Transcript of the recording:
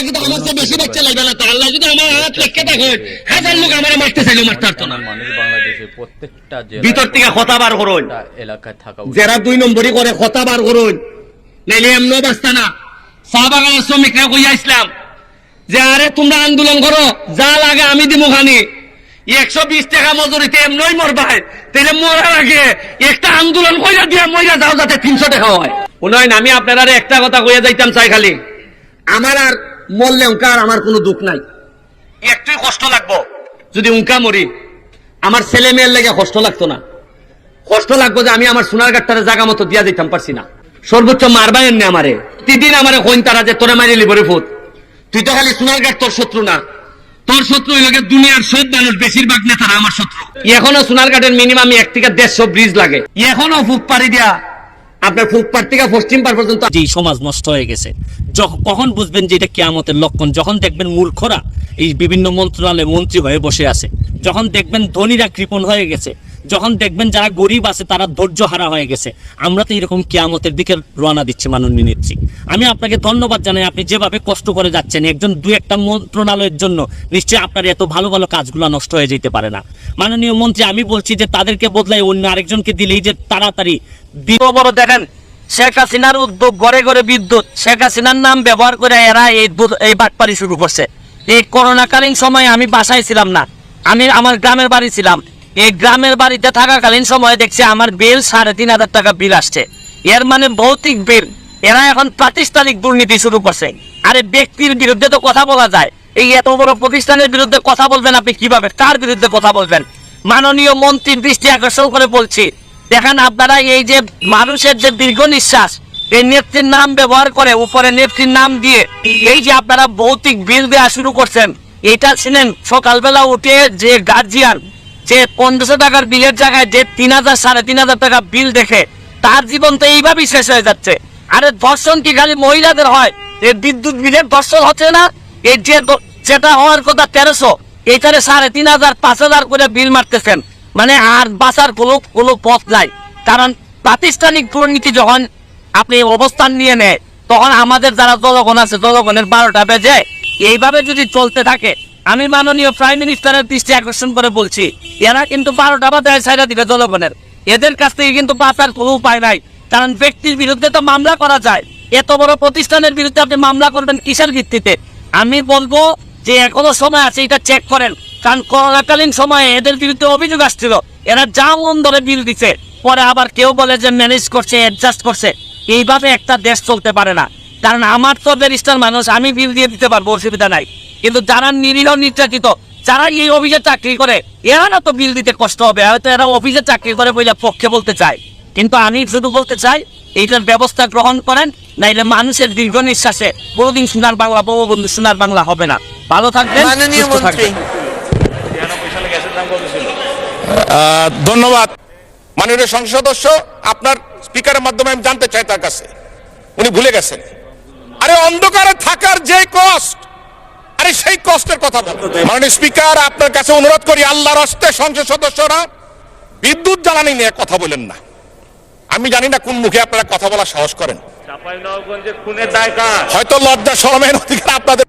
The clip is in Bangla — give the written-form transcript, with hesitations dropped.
কিন্তু আমার চেয়ে বেশি বাচ্চা লাগবে না, তো আল্লাহ যদি আমার হাত লেখকে দেখে 1000 লোক আমার মারতে চাইলো মারতে পারতো না। মানুষ বাংলাদেশের প্রত্যেকটা ভিতর থেকে কথা বার করুন, এলাকায় থাকা যারা 2 নম্বরই করে কথা বার করুন, নাইলে এমন অবস্থা না। চা বাগানের শ্রমিকরা কইয়া ইসলাম যে আরে তোমরা আন্দোলন করো, যা লাগে আমি দিব খানি, 120 টাকা মজুরিতে এমনই মরবাই, তাহলে মরার আগে একটা আন্দোলন কইরা দিয়া মইরা যাও যাতে 300 টাকা হয়। উন্নয়ন আমি আপনারা একটা কথা কইয়া যাইতাম চাই, খালি আমার আর মরলে উনকা আর আমার কোনো দুঃখ নাই, একটুই কষ্ট লাগবো যদি উনকা মরি, আমার ছেলে মেয়ের লেগে কষ্ট লাগতো না। কষ্ট লাগবো যে আমি আমার সোনার গাড়টারে জায়গা মতো দিয়া দিতাম পারছি না। সর্বোচ্চ মারবাই এমনি আমারে প্রতিদিন আমারে কইন তারা যে তোরে মারি লিবরে ফুট, তুই তো খালি সোনার গাড় তোর শত্রু না, তোর শত্রু হইল দুনিয়ার সব মানুষ, বেশিরভাগ নেতারা আমার শত্রু। এখনো সোনার গাড়ের মিনিমাম 1 থেকে 150 ব্রিজ লাগে, এখনো ফুট পাড়ি দিয়া আপনার ফুটপাত থেকে পশ্চিম পাড় পর্যন্ত। যে সমাজ নষ্ট হয়ে গেছে, কখন বুঝবেন যে এটা কিয়ামতের লক্ষণ? যখন দেখবেন মূর্খরা এই বিভিন্ন মন্ত্রণালয়ে মন্ত্রী হয়ে বসে আছে, যখন দেখবেন ধনীরা কৃপণ হয়ে গেছে, যখন দেখবেন যারা গরিব আছে তারা ধৈর্য হারা হয়ে গেছে। আমরা তো এরকম কিয়ামতের দিকে রওনা দিচ্ছি মাননীয় নেত্রী। আমি আপনাকে ধন্যবাদ জানাই, আপনি যেভাবে কষ্ট করে যাচ্ছেন একজন 2-1টা মন্ত্রণালয়ের জন্য, নিশ্চয়ই আপনার এত ভালো ভালো কাজগুলো নষ্ট হয়ে যেতে পারে না। মাননীয় মন্ত্রী, আমি বলছি যে তাদেরকে বদলাই অন্য আরেকজনকে দিলেই যে তাড়াতাড়ি বড় দেখেন শেখ হাসিনার উদ্যোগ, ঘরে ঘরে বিদ্যুৎ, শেখ হাসিনার নাম ব্যবহার করে এরা এই বাটপারি শুরু করছে। এই করোনাকালীন সময়ে আমি বাসায় ছিলাম না, আমি আমার গ্রামের বাড়ি ছিলাম। এই গ্রামের বাড়িতে থাকাকালীন সময়ে দেখছি আমার বিল 3500 টাকা বিল আসছে। এর মানে ভৌতিক বিল। এরা এখন প্রাতিষ্ঠানিক দুর্নীতি শুরু করছে। আরে ব্যক্তির বিরুদ্ধে তো কথা বলা যায়, এই এত বড় প্রতিষ্ঠানের বিরুদ্ধে কথা বলবেন আপনি কিভাবে? কার বিরুদ্ধে কথা বলবেন? মাননীয় মন্ত্রীর দৃষ্টি আকর্ষণ করে বলছি, দেখেন আপনারা এই যে মানুষের যে দীর্ঘ নিঃশ্বাস, এই নেত্রীর নাম ব্যবহার করে উপরে নেত্রীর নাম দিয়ে এই যে আপনারা ভৌতিক বিল দেওয়া শুরু করছেন, এটা শুনেন সকালবেলা উঠে যে গার্জিয়ান যে 1500 টাকার বিলের জায়গায় যে 3000 3500 টাকা বিল দেখে তার জীবন তো এইভাবেই শেষ হয়ে যাচ্ছে। আরে ধর্ষণ কি খালি মহিলাদের হয়? এই বিদ্যুৎ বিলের ধর্ষণ হচ্ছে না? এই যে যেটা হওয়ার কথা 1300, এইটারে 3500 5000 করে বিল মারতেছেন, মানে আর বাঁচার কোনো পথ নাই। কারণ প্রাতিষ্ঠানিক দুর্নীতি যখন আপনি অবস্থান নিয়ে নেয়, তখন আমাদের যারা জনগণ আছে জনগণের 12টা বেজে। এইভাবে যদি চলতে থাকে, আমি মাননীয় প্রাইম মিনিস্টারের দৃষ্টি আকর্ষণ করে বলছি, এরা কিন্তু 12টা বাজে ছাইড়া দিবে জনগণের। এদের কাছ থেকে কিন্তু বাঁচার কোনো উপায় নাই। কারণ ব্যক্তির বিরুদ্ধে তো মামলা করা যায়, এত বড় প্রতিষ্ঠানের বিরুদ্ধে আপনি মামলা করবেন কিসের ভিত্তিতে? আমি বলবো যে এখনো সময় আছে, এটা চেক করেন। কারণ করোনাকালীন সময়ে এদের বিরুদ্ধে অভিযোগ আসছিল, এরা যা মন ধরে বিল দিচ্ছে, পরে আবার কেউ বলে যে ম্যানেজ করছে, অ্যাডজাস্ট করছে। এইভাবে একটা দেশ চলতে পারে না। কারণ আমার তো ব্যারিস্টার মানুষ, আমি বিল দিয়ে দিতে পারবো, অসুবিধা নাই। কিন্তু যারা নিরীহ নির্যাতিত, যারা এই অফিসে চাকরি করে, এরা না তো বিল দিতে কষ্ট হবে, হয়তো এরা অফিসে চাকরি করে বলে পক্ষে বলতে চায়। কিন্তু আমি শুধু বলতে চাই, এইটার ব্যবস্থা গ্রহণ করেন, নাইলে মানুষের দীর্ঘ নিঃশ্বাসে কোনোদিন সোনার বাংলা, বঙ্গবন্ধু সোনার বাংলা হবে না। ভালো থাকবেন, সুস্থ থাকবেন। ধন্যবাদ মাননীয় সংসদ সদস্য। আপনার স্পিকারের মাধ্যমে আমি জানতে চাই তার কাছে, উনি ভুলে গেছেন। আরে অন্ধকারে থাকার যে কষ্ট, আরে সেই কষ্টের কথা বলেন। মাননীয় স্পিকার, আপনার কাছে অনুরোধ করি, আল্লাহর হস্তে সংসদ সদস্যরা বিদ্যুৎ জ্বালানি নিয়ে কথা বলেন না। আমি জানি না কোন মুখে আপনারা কথা বলা সাহস করেন, হয়তো লজ্জা শরমের অধিকার আপনাদের।